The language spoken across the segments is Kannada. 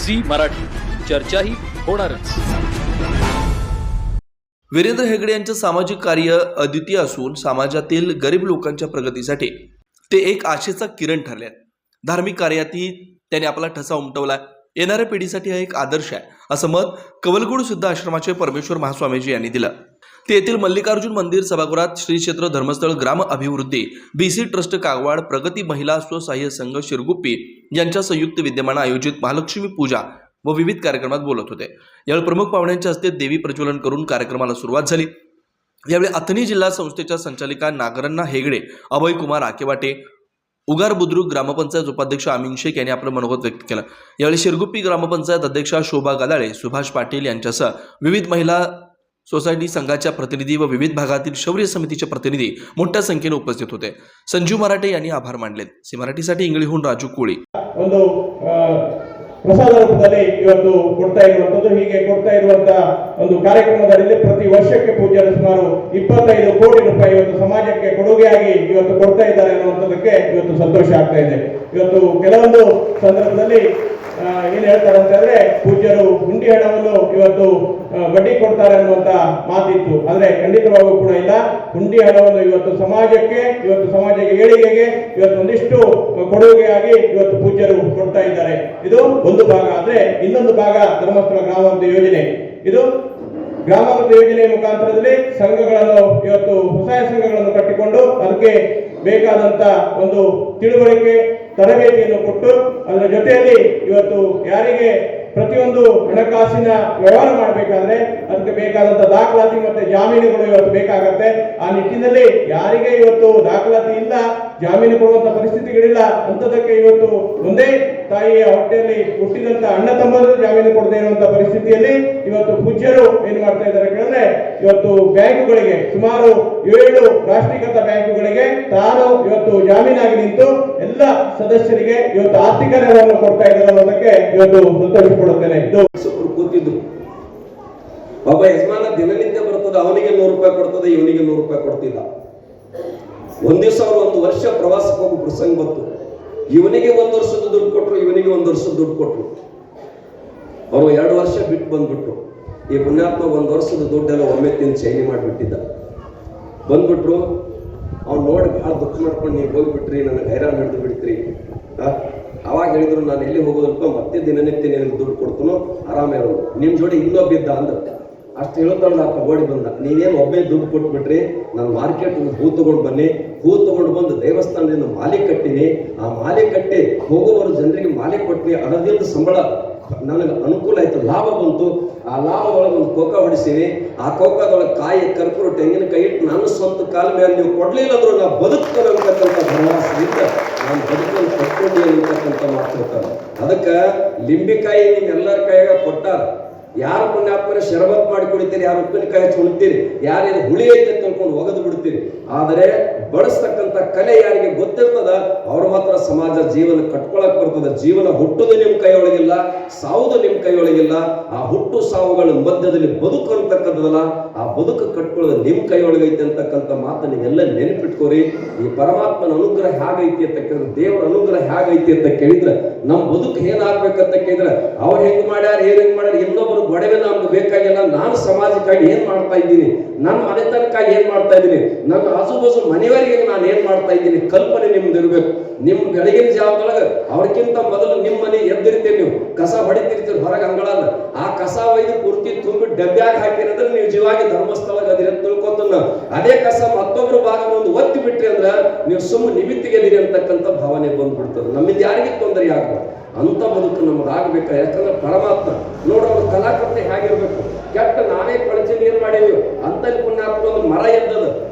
झी मराठी, चर्चा ही होणारच. वीरेंद्र हेगडे यांचे सामाजिक कार्य अद्वितीय असून समाजातील गरीब लोकांच्या प्रगतीसाठी ते एक आशेचा किरण ठरले. धार्मिक कार्यातही त्यांनी आपला ठसा उमटवला. येणाऱ्या पिढीसाठी हा एक आदर्श आहे असं मत कवलगुड सिद्ध आश्रमाचे परमेश्वर महास्वामीजी यांनी दिलं. ते येथील मल्लिकार्जुन मंदिर सभागृहात श्री क्षेत्र धर्मस्थळ ग्राम अभिवृद्धी बीसी ट्रस्ट कागवाड प्रगती महिला स्वसहाय्य संघ शिरगुप्पी यांच्या संयुक्त विद्यमाने आयोजित महालक्ष्मी पूजा व विविध कार्यक्रमात बोलत होते. यावेळी प्रमुख पाहुण्यांच्या हस्ते देवी प्रज्वलन करून कार्यक्रमाला सुरुवात झाली. यावेळी अथणी जिल्हा संस्थेच्या संचालिका नागरण्णा हेगडे, अभय कुमार आकेवाटे, उगार बुद्रुक ग्रामपंचायत उपाध्यक्ष अमीन शेख यांनी आपलं मनोगत व्यक्त केलं. यावेळी शिरगुप्पी ग्रामपंचायत अध्यक्षा शोभा गादाळे, सुभाष पाटील यांच्यासह विविध महिला सोसायटी संघाच्या प्रतिनिधी व विविध भागातील शौर्य समितीचे प्रतिनिधी मोठ्या संख्येने उपस्थित होते. संजीव मराठे यांनी आभार मानले. सी मराठीसाठी इंगळीहून राजू कोळी. ಪ್ರಸಾದ ರೂಪದಲ್ಲಿ ಇವತ್ತು ಕೊಡ್ತಾ ಇರುವಂತದ್ದು. ಹೀಗೆ ಕೊಡ್ತಾ ಇರುವಂತಹ ಒಂದು ಕಾರ್ಯಕ್ರಮದಲ್ಲಿ ಪ್ರತಿ ವರ್ಷಕ್ಕೆ ಪೂಜ್ಯರು ಸುಮಾರು 25 ಕೋಟಿ ರೂಪಾಯಿ ಇವತ್ತು ಸಮಾಜಕ್ಕೆ ಕೊಡುಗೆಯಾಗಿ ಇವತ್ತು ಕೊಡ್ತಾ ಇದ್ದಾರೆ ಅನ್ನುವಂಥದ್ದಕ್ಕೆ ಇವತ್ತು ಸಂತೋಷ ಆಗ್ತಾ ಇದೆ. ಇವತ್ತು ಕೆಲವೊಂದು ಸಂದರ್ಭದಲ್ಲಿ ಏನ್ ಹೇಳ್ತಾರೆ ಅಂತ ಹೇಳಿದ್ರೆ ಪೂಜ್ಯರು ಹುಂಡಿ ಹಣವನ್ನು ಇವತ್ತು ಬಡ್ಡಿ ಕೊಡ್ತಾರೆ ಅನ್ನುವಂತ ಮಾತಿತ್ತು. ಆದ್ರೆ ಖಂಡಿತವಾಗೂ ಕೂಡ ಇಲ್ಲ. ಹುಂಡಿ ಹಣವನ್ನು ಇವತ್ತು ಸಮಾಜಕ್ಕೆ, ಇವತ್ತು ಸಮಾಜಕ್ಕೆ ಏಳಿಗೆಗೆ ಇವತ್ತು ಒಂದಿಷ್ಟು ಕೊಡುಗೆಯಾಗಿ ಇವತ್ತು ಪೂಜ್ಯರು ಕೊಡ್ತಾ ಇದ್ದಾರೆ. ಇದು ಒಂದು ಭಾಗ. ಆದ್ರೆ ಇನ್ನೊಂದು ಭಾಗ ಧರ್ಮಸ್ಥಳ ಗ್ರಾಮಾಭಿವೃದ್ಧಿ ಯೋಜನೆ. ಇದು ಗ್ರಾಮಾಭಿವೃದ್ಧಿ ಯೋಜನೆಯ ಮುಖಾಂತರದಲ್ಲಿ ಸಂಘಗಳನ್ನು ಇವತ್ತು ಸ್ವಸಹಾಯ ಸಂಘಗಳನ್ನು ಕಟ್ಟಿಕೊಂಡು ಅದಕ್ಕೆ ಬೇಕಾದಂತ ಒಂದು ತಿಳುವಳಿಕೆ ತರಬೇತಿಯನ್ನು ಕೊಟ್ಟು ಅದರ ಜೊತೆಯಲ್ಲಿ ಇವತ್ತು ಯಾರಿಗೆ ಪ್ರತಿಯೊಂದು ಹಣಕಾಸಿನ ವ್ಯವಹಾರ ಮಾಡಬೇಕಾದ್ರೆ ಅದಕ್ಕೆ ಬೇಕಾದಂತ ದಾಖಲಾತಿ ಮತ್ತೆ ಜಾಮೀನುಗಳು ಇವತ್ತು ಬೇಕಾಗತ್ತೆ. ಆ ನಿಟ್ಟಿನಲ್ಲಿ ಯಾರಿಗೆ ಇವತ್ತು ದಾಖಲಾತಿ ಇಲ್ಲ, ಜಾಮೀನು ಕೊಡುವಂತ ಪರಿಸ್ಥಿತಿಗಳಿಲ್ಲ ಅಂತದಕ್ಕೆ ಇವತ್ತು ಒಂದೇ ತಾಯಿಯ ಹೊಟ್ಟೆಯಲ್ಲಿ ಹುಟ್ಟಿದಂತ ಅಣ್ಣ ತಮ್ಮರು ಜಾಮೀನು ಕೊಡದೇ ಇರುವಂತ ಪರಿಸ್ಥಿತಿಯಲ್ಲಿ ಇವತ್ತು ಪೂಜ್ಯರು ಏನ್ ಮಾಡ್ತಾ ಇದ್ದಾರೆ ಕೇಳಿದ್ರೆ ಇವತ್ತು ಬ್ಯಾಂಕುಗಳಿಗೆ ಸುಮಾರು 7 ರಾಷ್ಟ್ರೀಕೃತ ಬ್ಯಾಂಕುಗಳಿಗೆ ತಾನು ಇವತ್ತು ಜಾಮೀನಾಗಿ ನಿಂತು ಎಲ್ಲ ಸದಸ್ಯರಿಗೆ ಇವತ್ತು ಆರ್ಥಿಕ ನೆರವನ್ನು ಕೊಡ್ತಾ ಇದ್ದಾರೆ ಅನ್ನೋದಕ್ಕೆ ಇವತ್ತು ಸಂತೋಷ ಪಡುತ್ತೇನೆ. ಕೂತಿದ್ರು ಒಬ್ಬ ಯಜಮಾನ ದಿನನಿತ್ಯ ಬರ್ತದೆ, ಅವನಿಗೆ 100 ರೂಪಾಯಿ ಕೊಡ್ತದೆ, ಇವನಿಗೆ 100 ರೂಪಾಯಿ ಕೊಡ್ತಿಲ್ಲ. ಒಂದ್ ದಿವಸ ಅವರು 1 ವರ್ಷ ಪ್ರವಾಸಕ್ಕೆ ಹೋಗೋ ಪ್ರಸಂಗ ಬಂತು. ಇವನಿಗೆ 1 ವರ್ಷದ ದುಡ್ಡು ಕೊಟ್ರು, ಇವನಿಗೆ 1 ವರ್ಷದ ದುಡ್ಡು ಕೊಟ್ರು. ಅವರು 2 ವರ್ಷ ಬಿಟ್ಟು ಬಂದ್ಬಿಟ್ರು. ಈ ಪುಣ್ಯಾತ್ಮ 1 ವರ್ಷದ ದುಡ್ಡೆಲ್ಲ ಒಮ್ಮೆ ತಿಂದು ಚೈನಿ ಮಾಡಿಬಿಟ್ಟಿದ್ದ. ಬಂದ್ಬಿಟ್ರು. ಅವ್ನು ನೋಡಿ ಬಹಳ ದುಃಖ ಮಾಡ್ಕೊಂಡು, ನೀವು ಹೋಗ್ಬಿಟ್ರಿ, ನನಗೆ ಹೈರಾಣ ಹಿಡಿದು ಬಿಡ್ತೀರಿ. ಅವಾಗ ಹೇಳಿದ್ರು, ನಾನು ಎಲ್ಲಿ ಹೋಗೋದಲ್ಪ, ಮತ್ತೆ ದಿನನಿತ್ಯ ನಿನಗೆ ದುಡ್ಡು ಕೊಡ್ತನೋ, ಆರಾಮೇ ಇರೋದು, ನಿಮ್ ಜೋಡಿ ಇನ್ನೊಬ್ಬಿದ್ದ ಅಂದ. ಅಷ್ಟು ಹೇಳ್ತಾಳೆ, ನಾ ತಗೊಳ್ಳಿ ಬಂದ. ನೀನೇನು ಒಬ್ಬೇ ದುಡ್ಡು ಕೊಟ್ಬಿಟ್ರಿ, ನಾನು ಮಾರ್ಕೆಟ್ ಹೂ ತಗೊಂಡು ಬನ್ನಿ, ಹೂ ತಗೊಂಡು ಬಂದು ದೇವಸ್ಥಾನದಿಂದ ಮಾಲೆ ಕಟ್ಟಿನಿ. ಆ ಮಾಲೆ ಕಟ್ಟಿ ಹೋಗೋವರು ಜನರಿಗೆ ಮಾಲೆ ಕೊಟ್ಟಿನಿ. ಅದರಿಂದ ಸಂಬಳ ನನಗೆ ಅನುಕೂಲ ಆಯ್ತು, ಲಾಭ ಬಂತು. ಆ ಲಾಭ ಒಳಗೆ ಒಂದು ಕೋಕ ಹೊಡಿಸೀನಿ. ಆ ಕೋಕದೊಳಗೆ ಕಾಯಿ, ಕರ್ಪೂರ, ತೆಂಗಿನಕಾಯಿ ಇಟ್ಟು ನನ್ನ ಸ್ವಂತ ಕಾಲ ಮೇಲೆ ನೀವು ಕೊಡ್ಲಿಲ್ಲ ಅಂದ್ರು ನಾ ಬದುಕ್ತೇನೆ ಅಂತಕ್ಕಂಥ ಭರವಸೆಯಿಂದ ನಾನು ಬದುಕನ್ನು ಕಟ್ಕೊಂಡಿ ಅಂತಕ್ಕಂಥ ಮಾತಾಡ್ತಾರೆ. ಅದಕ್ಕೆ ಲಿಂಬಿಕಾಯಿ ನಿಮ್ಮೆಲ್ಲರ ಕೈಯಾಗ ಕೊಟ್ಟಾರ. ಯಾರು ಪುಣ್ಯಾತ್ಮರ ಶರಬತ್ ಮಾಡಿ ಕುಡಿತೀರಿ, ಯಾರು ಉಪ್ಪಿನಕಾಯಿ ಚುಣ್ತೀರಿ, ಯಾರು ಇದು ಹುಳಿ ಐತೆ ತಿಳ್ಕೊಂಡು ಒಗದು ಬಿಡ್ತೀರಿ. ಆದರೆ ಬಳಸ್ತಕ್ಕಂಥ ಕಲೆ ಯಾರಿಗೆ ಗೊತ್ತಿರ್ತದ ಅವ್ರು ಮಾತ್ರ ಸಮಾಜ ಜೀವನ ಕಟ್ಕೊಳಕ್ ಬರ್ತದ. ಜೀವನ ಹುಟ್ಟುದು ನಿಮ್ಮ ಕೈಯೊಳಗಿಲ್ಲ, ಸಾವುದು ನಿಮ್ಮ ಕೈಯೊಳಗಿಲ್ಲ. ಆ ಹುಟ್ಟು ಸಾವುಗಳ ಮಧ್ಯದಲ್ಲಿ ಬದುಕು ಅಂತಕ್ಕಂಥದಲ್ಲ, ಆ ಬದುಕು ಕಟ್ಕೊಳ್ಳೋದು ನಿಮ್ಮ ಕೈಯೊಳಗೈತೆ ಅಂತಕ್ಕಂಥ ಮಾತು ನೀವೆಲ್ಲ ನೆನಪಿಟ್ಕೋರಿ. ಈ ಪರಮಾತ್ಮನ ಅನುಗ್ರಹ ಹೇಗೈತಿ ಅಂತ ಕೇಳಿದ್ರೆ, ದೇವರ ಅನುಗ್ರಹ ಹೇಗೈತಿ ಅಂತ ಕೇಳಿದ್ರೆ, ನಮ್ಮ ಬದುಕು ಏನಾಗ್ಬೇಕಂತ ಕೇಳಿದ್ರೆ, ಅವ್ರು ಹೆಂಗ್ ಮಾಡ್ಯಾರ, ಹೆಂಗ್ ಮಾಡ್ಯಾರ, ಇನ್ನೊಬ್ಬರು ಗೊಡವೆ ನಮ್ಗೆ ಬೇಕಾಗಿಲ್ಲ. ನಾನು ಸಮಾಜಕ್ಕಾಗಿ ಏನ್ ಮಾಡ್ತಾ ಇದ್ದೀನಿ, ನನ್ನ ಮನೆತನಕ್ಕಾಗಿ ಏನ್ ಮಾಡ್ತಾ ಇದ್ದೀನಿ, ನನ್ನ ಆಜುಬಾಜು ಮನೆಯವರಿಗೆ ನಾನು ಏನ್ ಮಾಡ್ತಾ ಇದ್ದೀನಿ, ಕಲ್ಪನೆ ನಿಮ್ದು ಇರ್ಬೇಕು. ನಿಮ್ ಬೆಳಗಿನ ಜಾವದೊಳಗೆ ಅವ್ರಕ್ಕಿಂತ ಮೊದಲು ನಿಮ್ಮ ಮನೆ ಎದ್ದಿರ್ತೀರಿ, ನೀವು ಕಸ ಹೊಡಿತಿರ್ತೀರಿ ಹೊರಗೆ ಅಂಗಳಲ್ಲ. ಆ ಕಸ ಒಯ್ದು ಪೂರ್ತಿ ತುಂಬಿ ಡಬ್ಬ್ಯಾಗ ಹಾಕಿರೋದ್ರೆ ನೀವು ಜೀವಾಗಿ ಧರ್ಮಸ್ಥಳಕ್ಕೆ ಅದಿರ ತಿಳ್ಕೊತನ್ನ. ಅದೇ ಕಸ ಮತ್ತೊಬ್ರು ಭಾಗ ಒಂದು ಒತ್ತಿ ಬಿಟ್ರಿ ಅಂದ್ರೆ ನೀವು ಸುಮ್ಮ ನಿಮಿತ್ತಿಗೆದಿರಿ ಅಂತಕ್ಕಂಥ ಭಾವನೆ ಬಂದ್ಬಿಡ್ತದೆ. ನಮ್ಮಿಂದ ಯಾರಿಗೆ ತೊಂದರೆ ಆಗ್ಬಾರ್ದು ಅಂತ ಬದುಕು ನಮಗಾಗಬೇಕು. ಯಾಕಂದ್ರೆ ಪರಮಾತ್ಮ ನೋಡ್ರ ಅವ್ರ ಕಲಾಕೃತಿ ಹೇಗಿರ್ಬೇಕು. ಕೆಟ್ಟ ನಾವೇ ಕಳಚಿ ನೀರು ಮಾಡೀವಿ ಅಂತಲ್ಲಿ ಪುಣ್ಯಾತ್ಮ ಒಂದು ಮರ ಎದ್ದದ.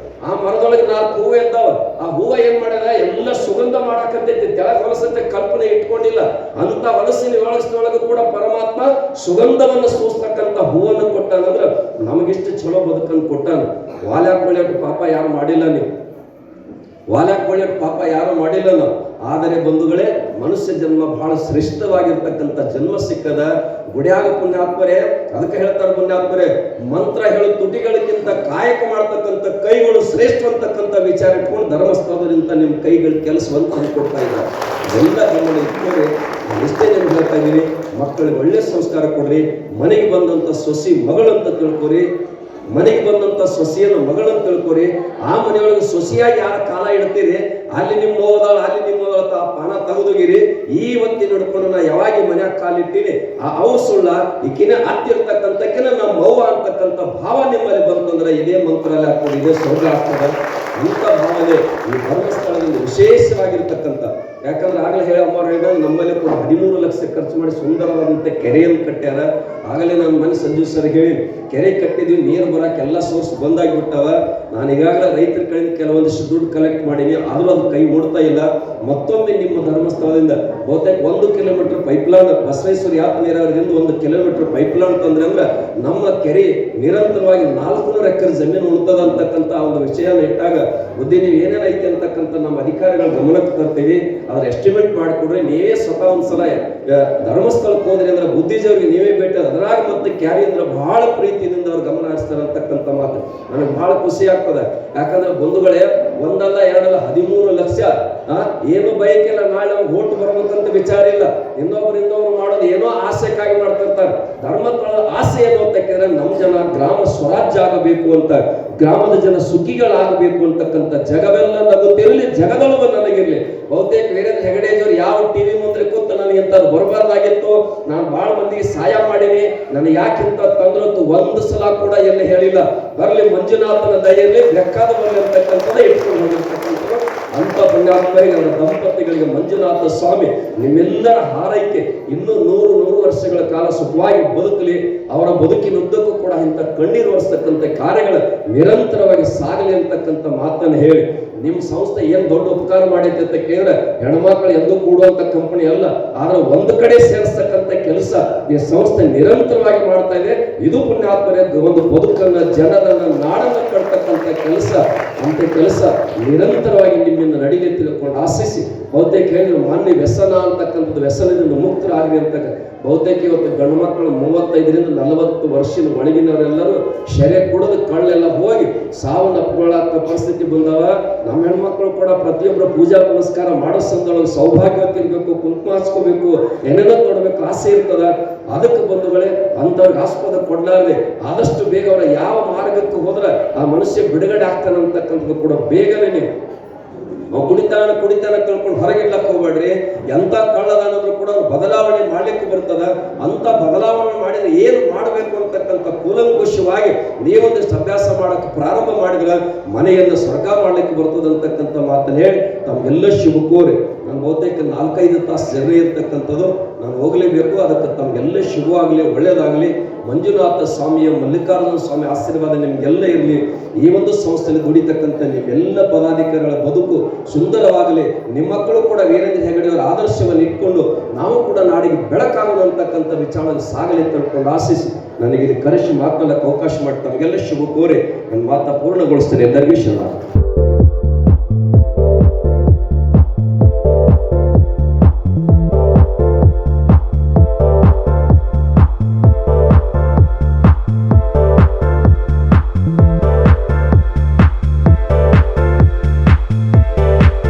ಆ ಮರದೊಳಗೆ 4 ಹೂವು ಎದ್ದಾವ. ಆ ಹೂವ ಏನ್ ಮಾಡ್ಯಾರ, ಎಲ್ಲ ಸುಗಂಧ ಮಾಡಾಕತ್ತೈತಿ. ತೆಳಗ್ ಹೊಲಸಂತೆ ಕಲ್ಪನೆ ಇಟ್ಕೊಂಡಿಲ್ಲ. ಅಂತ ಹೊಲಸಿನ ವ್ಯವಸ್ಥೆಯೊಳಗೂ ಕೂಡ ಪರಮಾತ್ಮ ಸುಗಂಧವನ್ನು ಸೂಸ್ತಕ್ಕಂಥ ಹೂವನ್ನು ಕೊಟ್ಟಾನಂದ್ರ ನಮಗಿಷ್ಟು ಚಲೋ ಬದುಕನ್ನು ಕೊಟ್ಟಾನ. ವಾಲ್ಯಾಕ್ ಬೆಳೆಯೋಕೆ ಪಾಪ ಯಾರು ಮಾಡಿಲ್ಲ. ನೀವು ವಾಲ್ಯಾಕ್ ಬಳಿಯಕ್ಕೆ ಪಾಪ ಯಾರು ಮಾಡಿಲ್ಲ ನಾವು. ಆದರೆ ಬಂಧುಗಳೇ, ಮನುಷ್ಯ ಜನ್ಮ ಬಹಳ ಶ್ರೇಷ್ಠವಾಗಿರ್ತಕ್ಕಂಥ ಜನ್ಮ ಸಿಕ್ಕದ. ಗುಡಿಯಾಗ ಪುಣ್ಯಾತ್ಮರೇ, ಅದಕ್ಕೆ ಹೇಳ್ತಾರೆ ಪುಣ್ಯಾತ್ಮರೇ, ಮಂತ್ರ ಹೇಳು ತುಟಿಗಳಿಗಿಂತ ಕಾಯಕ ಮಾಡ್ತಕ್ಕಂಥ ಕೈಗಳು ಶ್ರೇಷ್ಠ ಅಂತಕ್ಕಂಥ ವಿಚಾರ ಇಟ್ಕೊಂಡು ಧರ್ಮಸ್ಥಳದಿಂದ ನಿಮ್ಮ ಕೈಗಳು ಕೆಲಸವಂತ ಅಂದ್ಕೊಡ್ತಾ ಇದ್ದಾರೆ. ಎಲ್ಲ ಗಮನ ಇಟ್ಕೊಂಡ್ರೆ ನಾನು ಎಷ್ಟೇ ಜನ ಹೇಳ್ತಾ ಇದ್ದೀನಿ, ಮಕ್ಕಳಿಗೆ ಒಳ್ಳೆ ಸಂಸ್ಕಾರ ಕೊಡ್ರಿ. ಮನೆಗೆ ಬಂದಂಥ ಸೊಸಿ ಮಗಳಂತ ತಿಳ್ಕೊರಿ, ಮನೆಗೆ ಬಂದಂಥ ಸೊಸೆಯನ್ನು ಮಗಳಂತ ತಿಳ್ಕೊರಿ. ಆ ಮನೆಯೊಳಗೆ ಸೊಸೆಯಾಗಿ ಯಾರ ಕಾಲ ಇಡ್ತೀರಿ, ಅಲ್ಲಿ ನಿಮ್ಮ ಹೋದಾಳ ಅಲ್ಲಿ ನಿಮ್ಮ ಹೋದಾಳ ಪಣ ತೆಗೆದೋಗಿರಿ. ಇವತ್ತಿನ ಹಿಡ್ಕೊಂಡು ನಾ ಯಾವಾಗ ಮನ್ಯಾಗ ಕಾಲಿಟ್ಟಿನಿ ಅವು ಸುಳ್ಳ, ಈಕಿನ ಹತ್ತಿರ್ತಕ್ಕಂಥಕ್ಕಿನ ನಮ್ಮ ಅವ್ವ ಅಂತಕ್ಕಂಥ ಭಾವ ನಿಮ್ಮಲ್ಲಿ ಬಂತಂದ್ರೆ ಇದೇ ಮಂತ್ರಾಲಯ ಆಗ್ತದೆ, ಇದೇ ಸ್ವರ್ಗ ಆಗ್ತದೆ. ಇಂಥ ಭಾವನೆ ಈ ಧರ್ಮಸ್ಥಳದಲ್ಲಿ ವಿಶೇಷವಾಗಿರ್ತಕ್ಕಂಥ. ಯಾಕಂದ್ರೆ ಆಗಲೇ ಹೇಳಿ ಅಮ್ಮವ್ರು ಹೇಳಿದಾಗ ನಮ್ಮಲ್ಲಿ ಕೂಡ 13 ಲಕ್ಷ ಖರ್ಚು ಮಾಡಿ ಸುಂದರವಾದಂಥ ಕೆರೆಯನ್ನು ಕಟ್ಟ್ಯಾರ. ಆಗಲೇ ನಾನು ಮನೆ ಸಂಜು ಸರ್ ಹೇಳಿ ಕೆರೆ ಕಟ್ಟಿದ್ವಿ, ನೀರು ಬರೋಕೆ ಎಲ್ಲ ಸೋರ್ಸ್ ಬಂದಾಗಿಬಿಟ್ಟವ. ನಾನು ಈಗಾಗಲೇ ರೈತರ ಕಡೆಯಿಂದ ಕೆಲವೊಂದಿಷ್ಟು ದುಡ್ಡು ಕಲೆಕ್ಟ್ ಮಾಡೀನಿ, ಆದರೂ ಅದು ಕೈ ಮೂಡ್ತಾ ಇಲ್ಲ. ಮತ್ತೊಮ್ಮೆ ನಿಮ್ಮ ಧರ್ಮಸ್ಥಳದಿಂದ ಬಹುತೇಕ 1 ಕಿಲೋಮೀಟರ್ ಪೈಪ್ಲೈನ್, ಬಸವೇಶ್ವರ ಯಾಪ್ ನೀರಾವರಿಯಿಂದ 1 ಕಿಲೋಮೀಟರ್ ಪೈಪ್ಲೈನ್ ತಂದ್ರೆ ಅಂದ್ರೆ ನಮ್ಮ ಕೆರೆ ನಿರಂತರವಾಗಿ 400 ಎಕರೆ ಜಮೀನು ಉಣ್ತದ ಅಂತಕ್ಕಂಥ ಒಂದು ವಿಷಯನ ಇಟ್ಟಾಗ ಬುದ್ಧಿ ನೀವು ಏನೇನೈತಿ ಅಂತಕ್ಕಂಥ ನಮ್ಮ ಅಧಿಕಾರಿಗಳ ಗಮನಕ್ಕೆ ತರ್ತೀವಿ. ಅದ್ರ ಎಸ್ಟಿಮೇಟ್ ಮಾಡಿಕೊಡ್ರಿ. ನೀವೇ ಸ್ವತಃ ಒಂದ್ಸಲ ಧರ್ಮಸ್ಥಳಕ್ಕೆ ಹೋದ್ರಿ ಅಂದ್ರೆ ಬುದ್ಧಿಜೀವರಿಗೆ ನೀವೇ ಭೇಟಿ. ಅದ್ರಾಗ ಮತ್ತೆ ಕ್ಯಾರಿ ಅಂದ್ರೆ ಬಹಳ ಪ್ರೀತಿಯಿಂದ ಅವ್ರು ಗಮನ ಹರಿಸ್ತಾರೆ ಅಂತಕ್ಕಂಥ ಮಾತು ನನಗೆ ಬಹಳ ಖುಷಿ ಆಗ್ತದೆ. ಯಾಕಂದ್ರೆ ಬಂಧುಗಳೇ, ಒಂದಲ್ಲ ಎರಡಲ್ಲ 13 ಲಕ್ಷ ಏನು ಬಯಕೆಲ್ಲ ನಾಳೆ ನಮ್ಗೆ ಓಟ್ ಬರ್ಬೇಕಂತ ವಿಚಾರ ಇಲ್ಲ. ಇನ್ನೊಬ್ರು ಮಾಡೋದು ಏನೋ ಆಸೆಕ್ಕಾಗಿ ಮಾಡ್ತಿರ್ತಾರೆ. ಧರ್ಮಸ್ಥಳದ ಆಸೆ ಏನು ಅಂತ ಕೇಳಿದ್ರೆ ನಮ್ಮ ಜನ ಗ್ರಾಮ ಸ್ವರಾಜ್ಯ ಆಗಬೇಕು ಅಂತ, ಗ್ರಾಮದ ಜನ ಸುಖಿಗಳಾಗಬೇಕು ಅಂತಕ್ಕಂಥ ಜಗವೆಲ್ಲ ನಗುತ್ತಿರಲಿ, ಜಗದೊಳಗ ನನಗಿರ್ಲಿ. ಬಹುತೇಕ ವೀರೇಂದ್ರ ಹೆಗಡೇಜವ್ರು ಯಾವ ಟಿವಿ ಮುಂದೆ ಕೂತು ನನಗೆ ಇಂಥದ್ದು ಬರಬಾರ್ದಾಗಿತ್ತು, ನಾನು ಬಹಳ ಮಂದಿಗೆ ಸಹಾಯ ಮಾಡೀನಿ, ನನಗೆ ಯಾಕಿಂತ ತಂದ್ರತ್ತು ಒಂದು ಸಲ ಕೂಡ ಎಲ್ಲಿ ಹೇಳಿಲ್ಲ. ಬರಲಿ ಮಂಜುನಾಥನ ದಯೆಯಲ್ಲಿ ಬೇಕಾದ ಬರಲಿ ಅಂತಕ್ಕಂಥದ್ದು ಇಟ್ಕೊಂಡು ಹೋಗಿರ್ತಕ್ಕಂಥದ್ದು. ಅಂತ ಪುಣ್ಯಾತ್ಮರಿಗೆ, ನನ್ನ ದಂಪತಿಗಳಿಗೆ ಮಂಜುನಾಥ ಸ್ವಾಮಿ ನಿಮ್ಮೆಲ್ಲರ ಹಾರೈಕೆ ಇನ್ನೂ 100 ವರ್ಷಗಳ ಕಾಲ ಸುಖವಾಗಿ ಬದುಕಲಿ. ಅವರ ಬದುಕಿನುದ್ದಕ್ಕೂ ಕೂಡ ಇಂಥ ಕಣ್ಣೀರು ಒರೆಸ್ತಕ್ಕಂಥ ಕಾರ್ಯಗಳು ನಿರಂತರವಾಗಿ ಸಾಗಲಿ ಅಂತಕ್ಕಂಥ ಮಾತನ್ನು ಹೇಳಿ, ನಿಮ್ಮ ಸಂಸ್ಥೆ ಏನ್ ದೊಡ್ಡ ಉಪಕಾರ ಮಾಡೈತೆ ಅಂತ ಕೇಳಿದ್ರೆ ಹೆಣ್ಮಕ್ಳು ಎಂದೂ ಕೂಡುವಂತ ಕಂಪನಿ ಅಲ್ಲ, ಆದ್ರೆ ಒಂದು ಕಡೆ ಸೇರಿಸ್ತಕ್ಕಂಥ ಕೆಲಸ ಈ ಸಂಸ್ಥೆ ನಿರಂತರವಾಗಿ ಮಾಡ್ತಾ ಇದೆ. ಇದು ಪುಣ್ಯಾತ್ಮರೇ ಒಂದು ಬದುಕನ್ನ, ಜನರನ್ನ, ನಾಡನ್ನ ಕಟ್ತಕ್ಕಂಥ ಕೆಲಸ. ಅಂತ ಕೆಲಸ ನಿರಂತರವಾಗಿ ನಿಮ್ಮಿಂದ ನಡೀಲಿ ತಿಳ್ಕೊಂಡು ಆಶಿಸಿ, ಬಹುತೇಕ ಹೇಳಿ ಮಾನ್ಯ ವ್ಯಸನ ಅಂತಕ್ಕಂಥದ್ದು ವ್ಯಸನದಿಂದ ಮುಕ್ತರಾಗಲಿ ಅಂತ. ಬಹುತೇಕ ಇವತ್ತು ಗಂಡು ಮಕ್ಕಳು 35ರಿಂದ 40 ವರ್ಷದ ಒಳಗಿನವರೆಲ್ಲರೂ ಶೆರೆ ಕುಡಿದು ಕಳ್ಳೆಲ್ಲ ಹೋಗಿ ಸಾವನ್ನಪ್ಪುಗಳಾಗ್ತ ಪರಿಸ್ಥಿತಿ ಬಂದವ. ನಮ್ಮ ಹೆಣ್ಮಕ್ಳು ಕೂಡ ಪ್ರತಿಯೊಬ್ಬರ ಪೂಜಾ ಪುನಸ್ಕಾರ ಮಾಡೋ ಸಂದೊಳಗೆ ಸೌಭಾಗ್ಯವಾಗಿರ್ಬೇಕು, ಕುಂಕುಮ ಹಚ್ಕೋಬೇಕು, ಏನೇನೋ ನೋಡ್ಬೇಕು ಆಸೆ ಇರ್ತದ. ಅದಕ್ಕೆ ಬಂಧುಗಳೇ, ಅಂಥವ್ರಿಗೆ ಆಸ್ಪದ ಕೊಡ್ಲಾರ್ದೆ ಆದಷ್ಟು ಬೇಗ ಅವರ ಯಾವ ಮಾರ್ಗಕ್ಕೆ ಹೋದ್ರೆ ಆ ಮನುಷ್ಯ ಬಿಡುಗಡೆ ಆಗ್ತಾನೆ ಅಂತಕ್ಕಂಥದ್ದು ಕೂಡ ಬೇಗನೆ ನೀವು ಕುಡಿತಾನ ತಿಳ್ಕೊಂಡು ಹೊರಗಿಡ್ಲಕ್ಕೆ ಹೋಗ್ಬೇಡ್ರಿ. ಎಂತ ಕಳ್ಳದಾನಂದ್ರೂ ಕೂಡ ಬದಲಾವಣೆ ಮಾಡ್ಲಿಕ್ಕೆ ಬರ್ತದ. ಅಂತ ಬದಲಾವಣೆ ಮಾಡಿದ್ರೆ ಏನು ಮಾಡಬೇಕು ಅಂತಕ್ಕಂಥ ಕೂಲಂಕುಷವಾಗಿ ನೀವೊಂದಿಷ್ಟು ಅಭ್ಯಾಸ ಮಾಡಕ್ಕೆ ಪ್ರಾರಂಭ ಮಾಡಿದ್ರೆ ಮನೆಯನ್ನು ಸ್ವರ್ಗ ಮಾಡ್ಲಿಕ್ಕೆ ಬರ್ತದೆ ಅಂತಕ್ಕಂಥ ಮಾತನ್ನು ಹೇಳಿ ತಮ್ಗೆಲ್ಲ ಶುಭ ಕೋರಿ. ನಾನು ಬಹುತೇಕ 4-5 ತಾಸು ಜರ್ನಿ ಇರ್ತಕ್ಕಂಥದ್ದು, ನಾನು ಹೋಗಲೇಬೇಕು. ಅದಕ್ಕೆ ತಮ್ಗೆಲ್ಲ ಶುಭವಾಗಲಿ, ಒಳ್ಳೇದಾಗಲಿ. ಮಂಜುನಾಥ ಸ್ವಾಮಿಯ, ಮಲ್ಲಿಕಾರ್ಜುನ ಸ್ವಾಮಿ ಆಶೀರ್ವಾದ ನಿಮ್ಗೆಲ್ಲ ಇರಲಿ. ಈ ಒಂದು ಸಂಸ್ಥೆಯಲ್ಲಿ ದುಡಿತಕ್ಕಂಥ ನಿಮ್ಮೆಲ್ಲ ಪದಾಧಿಕಾರಿಗಳ ಬದುಕು ಸುಂದರವಾಗಲಿ. ನಿಮ್ಮ ಮಕ್ಕಳು ಕೂಡ ವೀರೇಂದ್ರ ಹೆಗಡೆಯವರ ಆದರ್ಶವನ್ನು ಇಟ್ಕೊಂಡು ನಾವು ಕೂಡ ನಾಡಿಗೆ ಬೆಳಕಾಗೋಣ ಅಂತಕ್ಕಂಥ ವಿಚಾರ ಸಾಗಲಿ ತಿಳ್ಕೊಂಡು ಆಶಿಸಿ ನನಗೆ ಇಲ್ಲಿ ಕರೆಸಿ ಮಾತನಾಡಕ್ಕೆ ಅವಕಾಶ ಮಾಡಿ ತಮಗೆಲ್ಲ ಶುಭ ಕೋರಿ ನನ್ನ ಮಾತನ್ನ ಪೂರ್ಣಗೊಳಿಸ್ತೇನೆ. ಎಲ್ಲರಿಗೂ ಶುಭ.